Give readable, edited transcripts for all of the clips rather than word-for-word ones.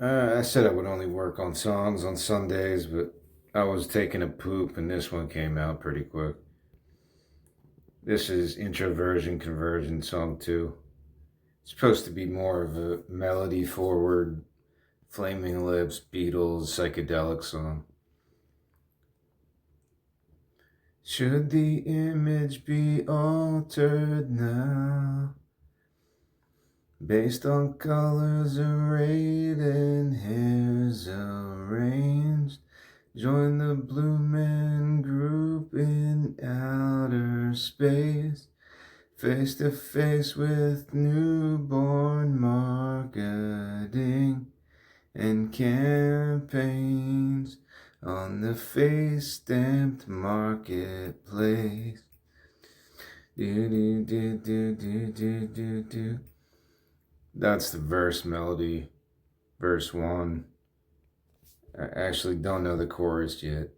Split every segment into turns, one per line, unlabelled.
I said I would only work on songs on Sundays, but I was taking a poop and this one came out pretty quick. This is Introversion Conversion Song 2. It's supposed to be more of a melody forward, Flaming Lips, Beatles, psychedelic song. Should the image be altered now? Based on colors arrayed and hairs arranged, join the Blue Man Group in outer space, face to face with newborn marketing and campaigns on the face-stamped marketplace. Do, do, do, do, do, do, do, do. That's the verse melody, verse 1. I actually don't know the chorus yet.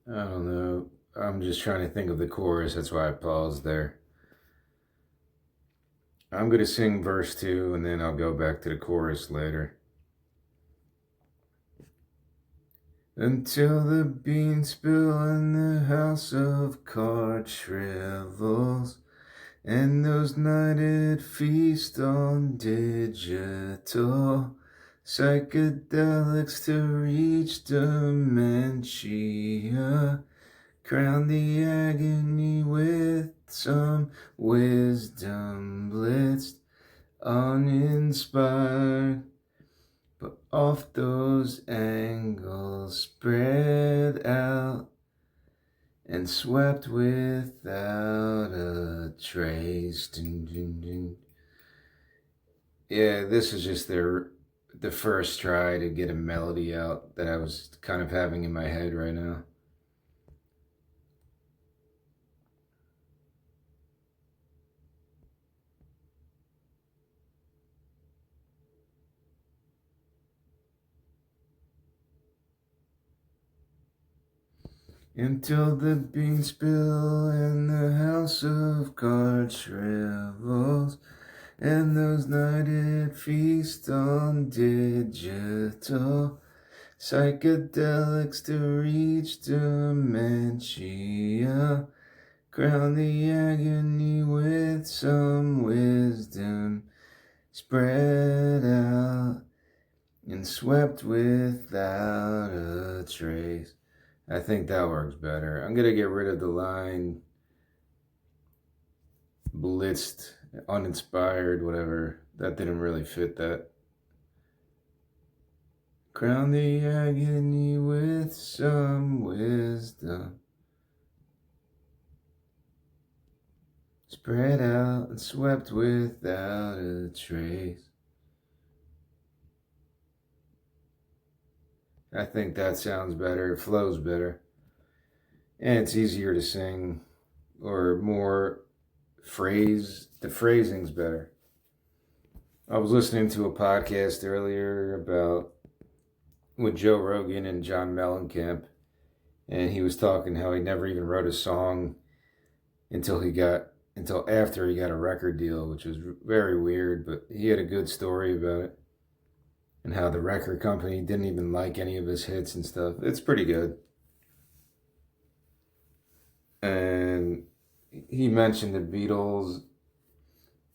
I don't know. I'm just trying to think of the chorus. That's why I paused there. I'm going to sing verse 2 and then I'll go back to the chorus later. Until the bean spill and the house of cards shrivels, and those nighted feast on digital psychedelics to reach dementia, crown the agony with some wisdom blitzed, uninspired, but off those angles spread out and swept without a trace. Dun, dun, dun. Yeah, this is just the first try to get a melody out that I was kind of having in my head right now. Until the bean spill and the house of cards shrivels, and those nighted feast on digital psychedelics to reach dementia, crown the agony with some wisdom spread out and swept without a trace. I think that works better. I'm going to get rid of the line blitzed, uninspired, whatever. That didn't really fit that. Crown the agony with some wisdom, spread out and swept without a trace. I think that sounds better, it flows better, and it's easier to sing, or more the phrasing's better. I was listening to a podcast earlier about with Joe Rogan and John Mellencamp, and he was talking how he never even wrote a song until after he got a record deal, which was very weird, but he had a good story about it. And how the record company didn't even like any of his hits and stuff. It's pretty good. And he mentioned the Beatles,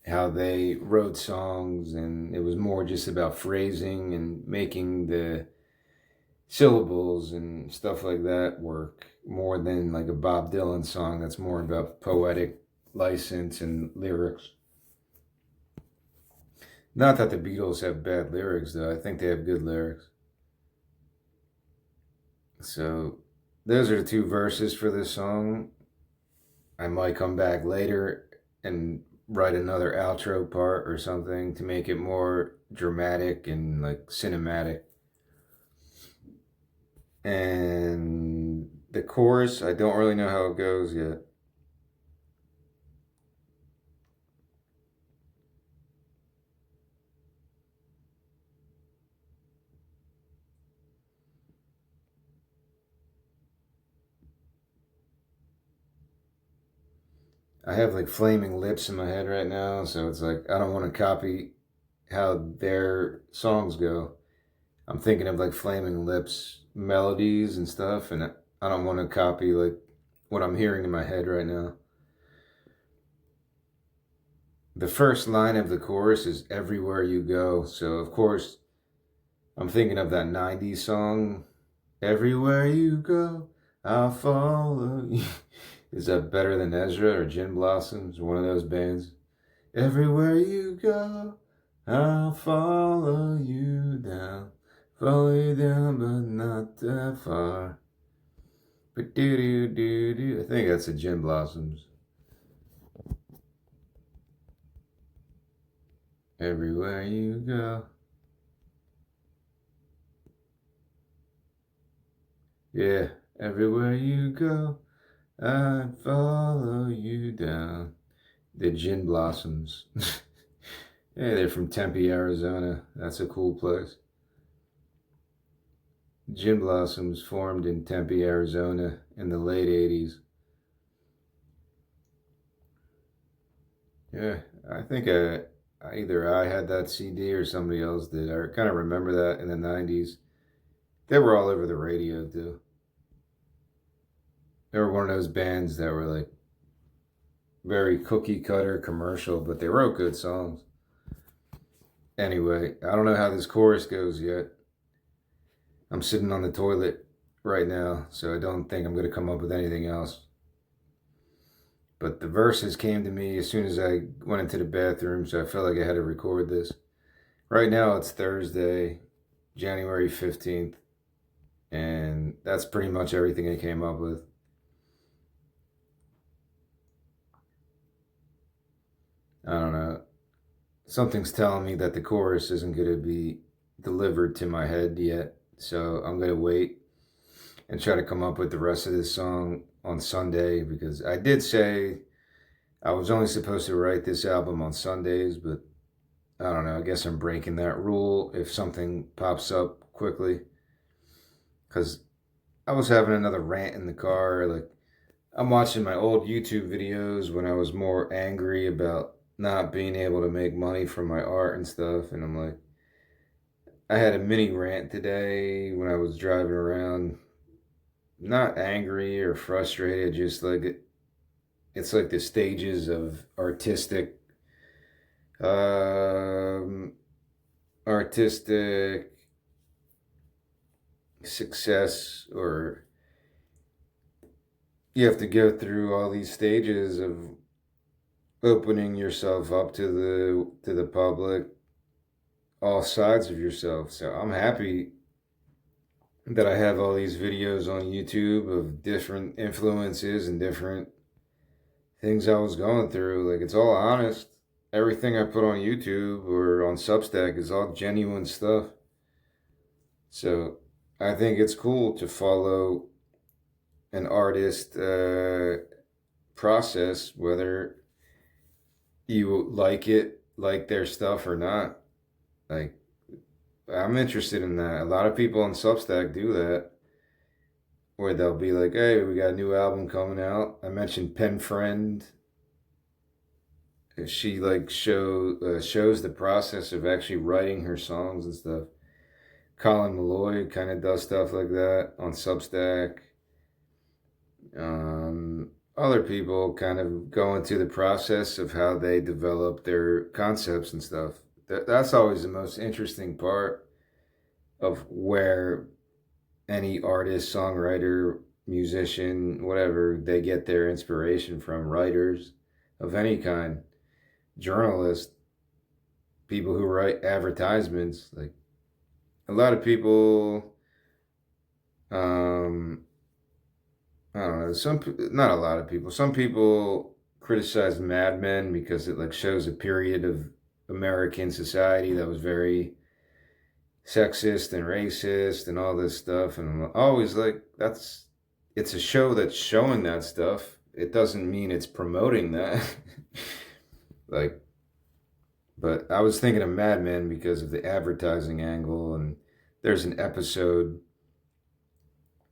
how they wrote songs, and it was more just about phrasing and making the syllables and stuff like that work more than like a Bob Dylan song that's more about poetic license and lyrics. Not that the Beatles have bad lyrics, though. I think they have good lyrics. So, those are the two verses for this song. I might come back later and write another outro part or something to make it more dramatic and like cinematic. And the chorus, I don't really know how it goes yet. I have like Flaming Lips in my head right now, so it's like I don't want to copy how their songs go. I'm thinking of like Flaming Lips melodies and stuff, and I don't want to copy like what I'm hearing in my head right now. The first line of the chorus is "Everywhere You Go," so of course I'm thinking of that '90s song, "Everywhere You Go, I'll follow you." Is that Better Than Ezra or Gin Blossoms or one of those bands? Everywhere you go, I'll follow you down, but not that far. But do do do do. I think that's the Gin Blossoms. Everywhere you go. Yeah, everywhere you go, I follow you down. The Gin Blossoms. Yeah, they're from Tempe, Arizona. That's a cool place. Gin Blossoms formed in Tempe, Arizona in the late 80s. Yeah, I think either I had that CD or somebody else did. I kind of remember that in the 90s. They were all over the radio too. They were one of those bands that were like very cookie cutter commercial, but they wrote good songs. Anyway, I don't know how this chorus goes yet. I'm sitting on the toilet right now, so I don't think I'm going to come up with anything else. But the verses came to me as soon as I went into the bathroom, so I felt like I had to record this. Right now it's Thursday, January 15th, and that's pretty much everything I came up with. I don't know. Something's telling me that the chorus isn't going to be delivered to my head yet, so I'm going to wait and try to come up with the rest of this song on Sunday, because I did say I was only supposed to write this album on Sundays, but I don't know. I guess I'm breaking that rule if something pops up quickly, because I was having another rant in the car. Like, I'm watching my old YouTube videos when I was more angry about not being able to make money from my art and stuff, and I'm like, I had a mini rant today when I was driving around, not angry or frustrated, just like it's like the stages of um, artistic success, or you have to go through all these stages of opening yourself up to the public, all sides of yourself. So I'm happy that I have all these videos on YouTube of different influences and different things I was going through. Like, it's all honest. Everything I put on YouTube or on Substack is all genuine stuff. So I think it's cool to follow an artist process, whether you like their stuff or not. Like, I'm interested in that. A lot of people on Substack do that, where they'll be like, "Hey, we got a new album coming out." I mentioned Pen Friend. She like shows the process of actually writing her songs and stuff. Colin Malloy kind of does stuff like that on Substack. Other people kind of go into the process of how they develop their concepts and stuff. That's always the most interesting part of where any artist, songwriter, musician, whatever, they get their inspiration from. Writers of any kind, journalists, people who write advertisements. Like, a lot of people, I don't know, not a lot of people, some people criticize Mad Men because it like shows a period of American society that was very sexist and racist and all this stuff, and I'm always like, that's it's a show that's showing that stuff. It doesn't mean it's promoting that. Like, but I was thinking of Mad Men because of the advertising angle, and there's an episode.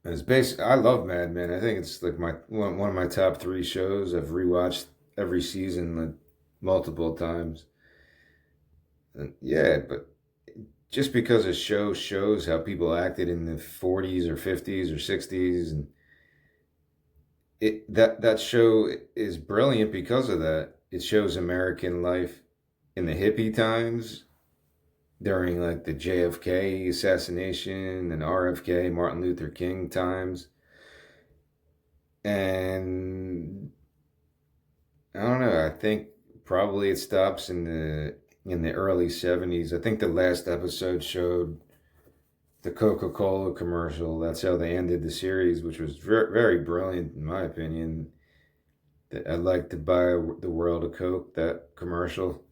It's basically, I love Mad Men. I think it's like my one of my top three shows. I've rewatched every season like multiple times. And yeah, but just because a show shows how people acted in the 40s or 50s or 60s, and that show is brilliant because of that. It shows American life in the hippie times during like the JFK assassination and RFK, Martin Luther King times. And I don't know, I think probably it stops in the early 70s. I think the last episode showed the Coca-Cola commercial. That's how they ended the series, which was very, very brilliant in my opinion. I'd like to buy the world of Coke, that commercial.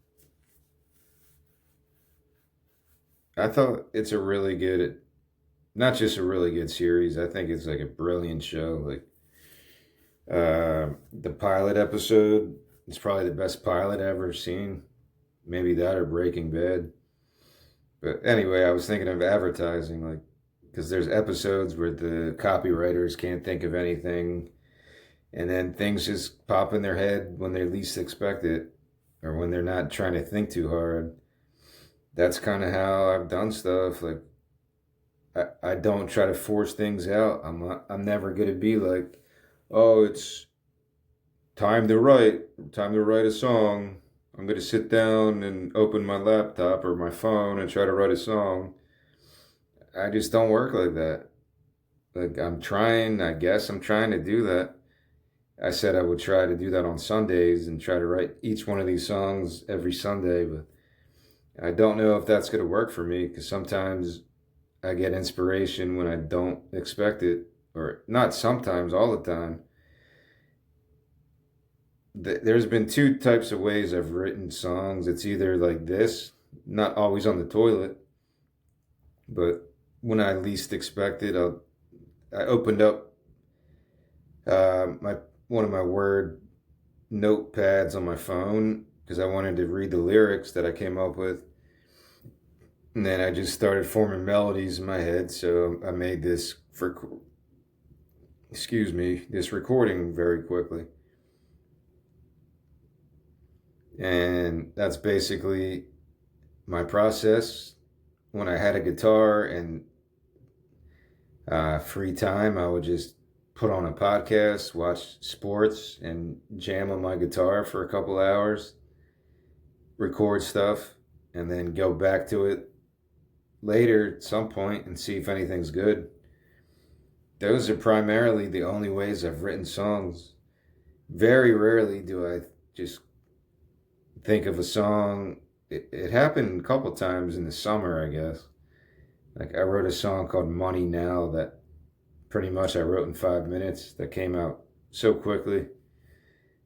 I thought it's a really good, not just a really good series. I think it's like a brilliant show. Like the pilot episode is probably the best pilot I've ever seen. Maybe that or Breaking Bad. But anyway, I was thinking of advertising, like, because there's episodes where the copywriters can't think of anything, and then things just pop in their head when they least expect it, or when they're not trying to think too hard. That's kind of how I've done stuff. Like, I don't try to force things out. I'm never gonna be like, oh, it's time to write a song. I'm gonna sit down and open my laptop or my phone and try to write a song. I just don't work like that. Like I'm trying, I guess I'm trying to do that. I said I would try to do that on Sundays and try to write each one of these songs every Sunday, but I don't know if that's going to work for me because sometimes I get inspiration when I don't expect it, or not sometimes, all the time. There's been two types of ways I've written songs. It's either like this, not always on the toilet, but when I least expect it, I opened up my one of my word notepads on my phone because I wanted to read the lyrics that I came up with. And then I just started forming melodies in my head. So I made this recording very quickly. And that's basically my process. When I had a guitar and free time, I would just put on a podcast, watch sports, and jam on my guitar for a couple hours, record stuff, and then go back to it later at some point and see if anything's good. Those are primarily the only ways I've written songs. Very rarely do I just think of a song. It happened a couple times in the summer, I guess. Like I wrote a song called Money Now that pretty much I wrote in 5 minutes, that came out so quickly.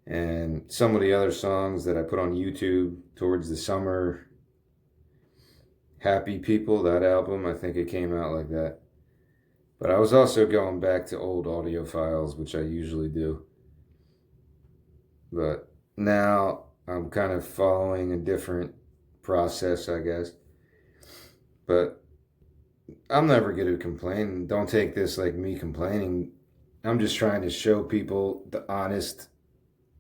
And some of the other songs that I put on YouTube towards the summer, Happy People, that album, I think it came out like that. But I was also going back to old audio files, which I usually do. But now I'm kind of following a different process, I guess. But I'm never going to complain. Don't take this like me complaining. I'm just trying to show people the honest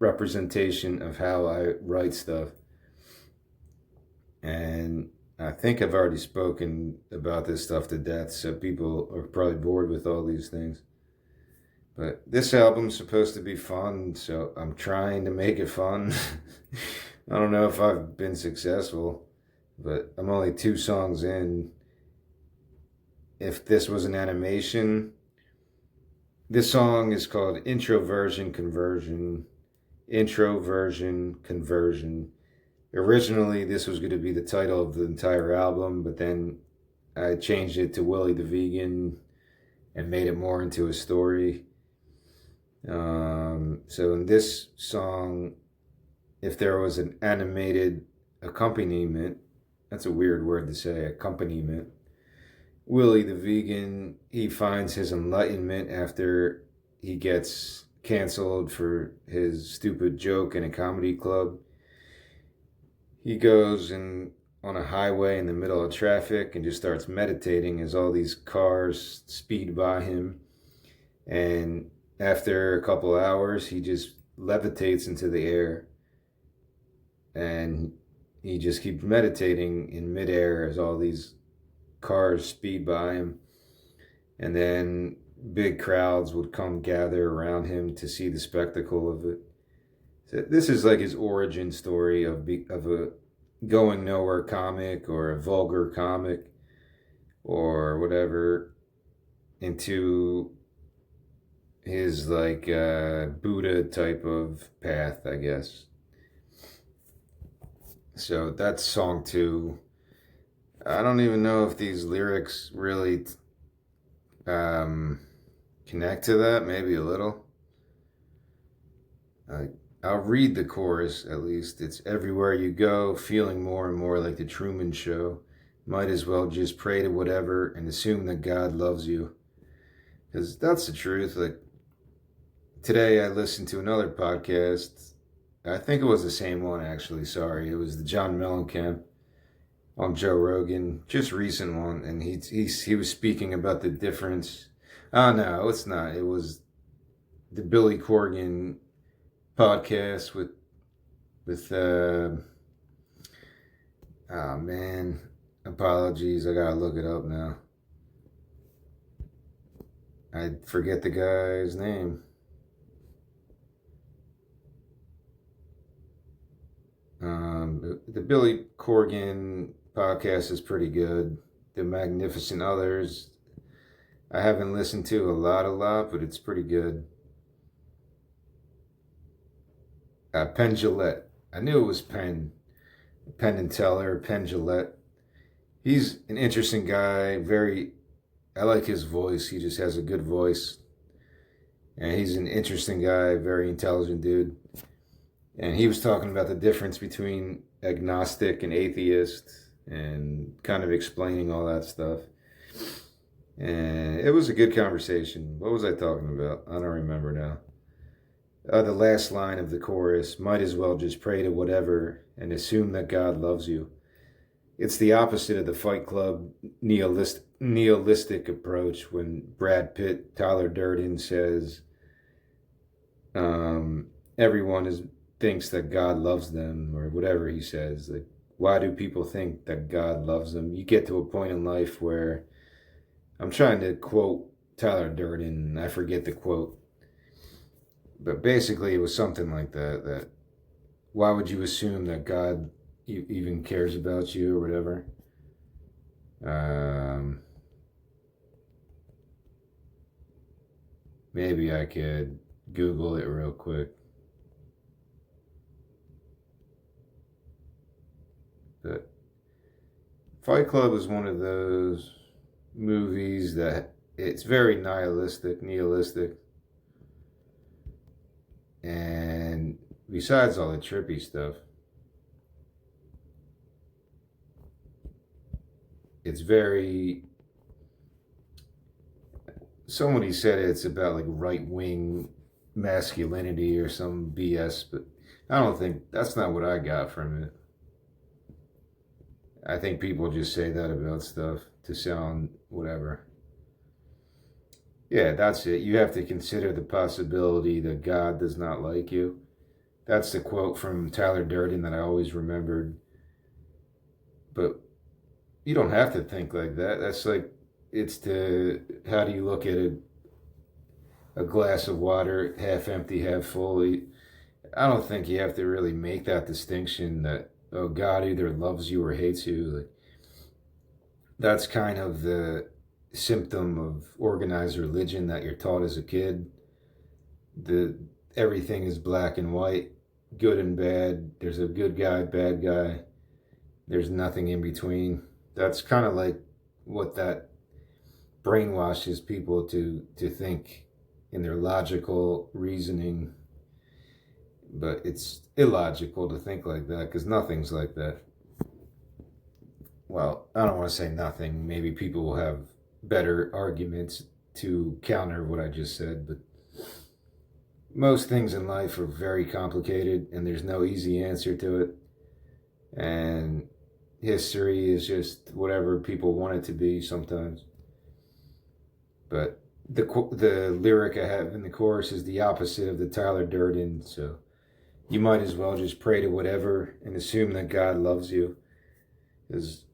representation of how I write stuff. And I think I've already spoken about this stuff to death, so people are probably bored with all these things. But this album's supposed to be fun, so I'm trying to make it fun. I don't know if I've been successful, but I'm only 2 songs in. If this was an animation, this song is called Introversion Conversion. Introversion Conversion. Originally, this was going to be the title of the entire album, but then I changed it to Willie the Vegan and made it more into a story. So in this song, if there was an animated accompaniment, that's a weird word to say, accompaniment. Willie the Vegan, he finds his enlightenment after he gets canceled for his stupid joke in a comedy club. He goes on a highway in the middle of traffic and just starts meditating as all these cars speed by him. And after a couple hours, he just levitates into the air, and he just keeps meditating in midair as all these cars speed by him. And then big crowds would come gather around him to see the spectacle of it. So this is like his origin story of a going nowhere comic or a vulgar comic or whatever into his like Buddha type of path, I guess. So that's song 2. I don't even know if these lyrics really connect to that. Maybe a little. I'll read the chorus at least. It's everywhere you go, feeling more and more like the Truman Show. Might as well just pray to whatever and assume that God loves you. Because that's the truth. Like, today I listened to another podcast. I think it was the same one, actually. Sorry. It was the John Mellencamp on Joe Rogan. Just recent one. And he was speaking about the difference. Oh, no, it's not. It was the Billy Corgan podcast with oh man, apologies, I gotta look it up now. I forget the guy's name. The Billy Corgan podcast is pretty good. The Magnificent Others, I haven't listened to a lot, but it's pretty good. Penn Jillette. I knew it was Penn and Teller, Penn Jillette. He's an interesting guy. I like his voice. He just has a good voice. And he's an interesting guy, very intelligent dude. And he was talking about the difference between agnostic and atheist and kind of explaining all that stuff. And it was a good conversation. What was I talking about? I don't remember now. The last line of the chorus, might as well just pray to whatever and assume that God loves you. It's the opposite of the Fight Club nihilistic approach when Brad Pitt, Tyler Durden says everyone thinks that God loves them, or whatever he says. Like, why do people think that God loves them? You get to a point in life where, I'm trying to quote Tyler Durden, I forget the quote. But basically, it was something like that why would you assume that God even cares about you or whatever? Maybe I could Google it real quick. But Fight Club is one of those movies that it's very nihilistic. And besides all the trippy stuff, it's very, somebody said it's about like right-wing masculinity or some BS, but I don't think, that's not what I got from it. I think people just say that about stuff to sound whatever. Yeah, that's it. You have to consider the possibility that God does not like you. That's the quote from Tyler Durden that I always remembered. But you don't have to think like that. That's like, how do you look at a glass of water, half empty, half full? I don't think you have to really make that distinction that, oh, God either loves you or hates you. Like, that's kind of the symptom of organized religion that you're taught as a kid. Everything is black and white, good and bad. There's a good guy, bad guy. There's nothing in between. That's kind of like what that brainwashes people to think in their logical reasoning. But it's illogical to think like that, because nothing's like that. Well, I don't want to say nothing. Maybe people will have better arguments to counter what I just said, but Most things in life are very complicated and there's no easy answer to it. And history is just whatever people want it to be sometimes. But the lyric I have in the chorus is the opposite of the Tyler Durden, so you might as well just pray to whatever and assume that God loves you. Because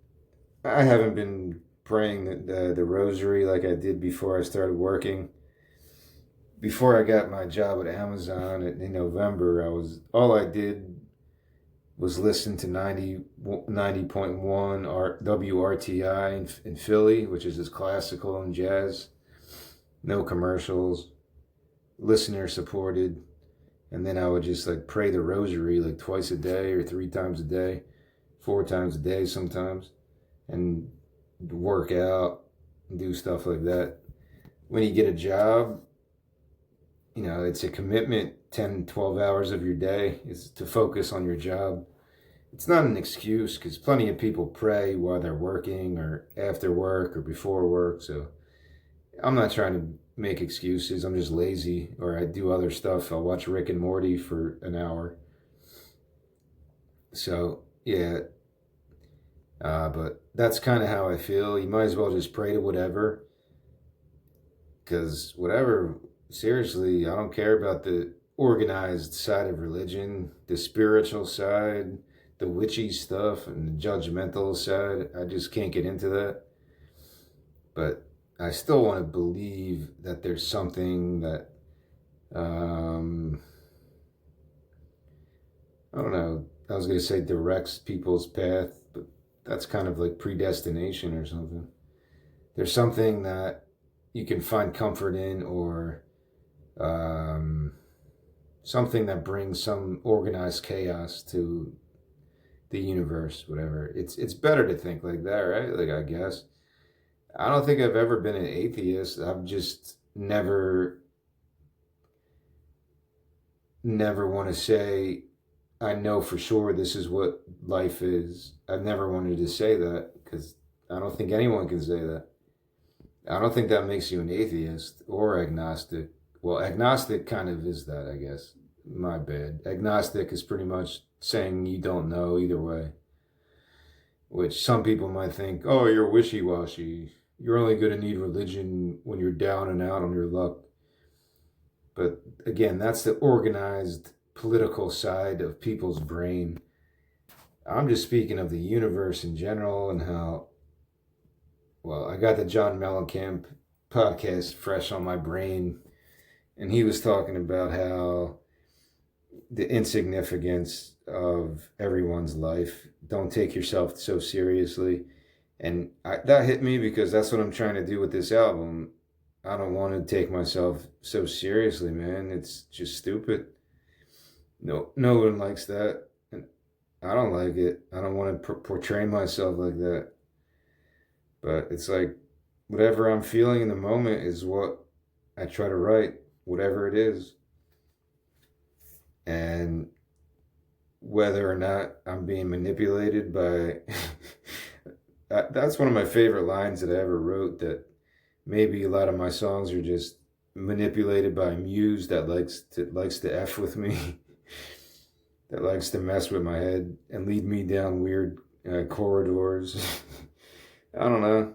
I haven't been praying the rosary like I did before I started working. Before I got my job at Amazon in November, all I did was listen to 90.1 WRTI in Philly, which is just classical and jazz. No commercials, listener supported. And then I would just like pray the rosary like twice a day or 3 times a day, 4 times a day sometimes, and work out and do stuff like that. When you get a job, it's a commitment. 10, 12 hours of your day is to focus on your job. It's not an excuse because plenty of people pray while they're working or after work or before work. So I'm not trying to make excuses. I'm just lazy, or I do other stuff. I'll watch Rick and Morty for an hour. So yeah, but that's kind of how I feel. You might as well just pray to whatever, because whatever, seriously, I don't care about the organized side of religion, the spiritual side, the witchy stuff, and the judgmental side. I just can't get into that. But I still want to believe that there's something that, I don't know, I was going to say directs people's path, but that's kind of like predestination or something. There's something that you can find comfort in, or something that brings some organized chaos to the universe, whatever. It's better to think like that, right? Like, I guess. I don't think I've ever been an atheist. I've just never want to say, I know for sure this is what life is. I've never wanted to say that because I don't think anyone can say that. I don't think that makes you an atheist or agnostic. Well, agnostic kind of is that, I guess. My bad. Agnostic is pretty much saying you don't know either way. Which some people might think, oh, you're wishy-washy. You're only going to need religion when you're down and out on your luck. But again, that's the organized political side of people's brain. I'm just speaking of the universe in general and how, well, I got the John Mellencamp podcast fresh on my brain, and he was talking about how the insignificance of everyone's life. Don't take yourself so seriously. And that hit me because that's what I'm trying to do with this album. I don't want to take myself so seriously, man. It's just stupid. No one likes that. And I don't like it. I don't want to portray myself like that. But it's like, whatever I'm feeling in the moment is what I try to write, whatever it is. And whether or not I'm being manipulated by... That's one of my favorite lines that I ever wrote, that maybe a lot of my songs are just manipulated by a muse that likes to F with me, that likes to mess with my head and lead me down weird corridors. I don't know.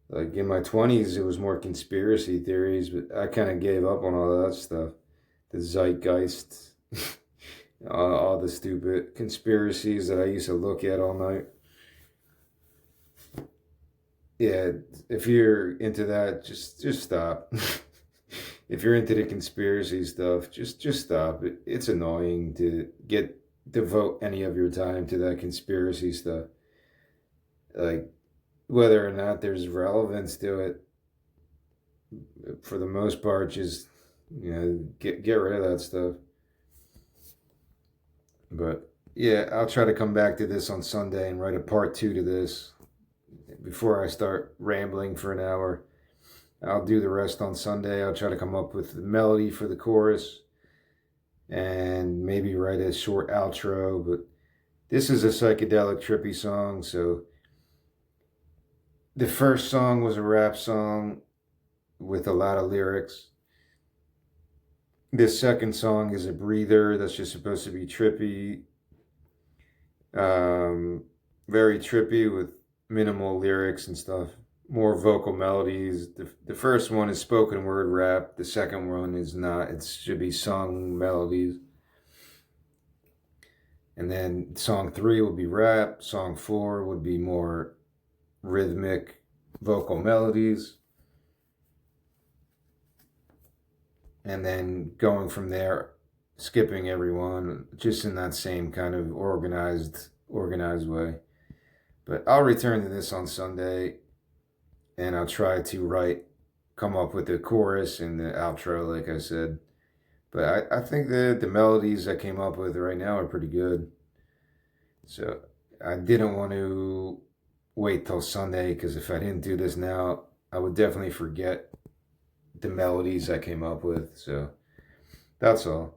Like in my 20s, it was more conspiracy theories, but I kind of gave up on all that stuff. The zeitgeist, all the stupid conspiracies that I used to look at all night. Yeah, if you're into that, just stop. If you're into the conspiracy stuff, just stop. It's annoying to devote any of your time to that conspiracy stuff. Like, whether or not there's relevance to it, for the most part, just get rid of that stuff. But yeah, I'll try to come back to this on Sunday and write a part 2 to this before I start rambling for an hour. I'll do the rest on Sunday. I'll try to come up with the melody for the chorus and maybe write a short outro. But this is a psychedelic, trippy song. So the first song was a rap song with a lot of lyrics. This second song is a breather that's just supposed to be trippy. Very trippy with minimal lyrics and stuff. More vocal melodies. The first one is spoken word rap. The second one is not. It should be sung melodies. And then song 3 would be rap. Song 4 would be more rhythmic vocal melodies. And then going from there, skipping everyone, just in that same kind of organized way. But I'll return to this on Sunday, and I'll try to come up with the chorus and the outro, like I said. But I think the melodies I came up with right now are pretty good. So I didn't want to wait till Sunday, because if I didn't do this now, I would definitely forget the melodies I came up with. So that's all.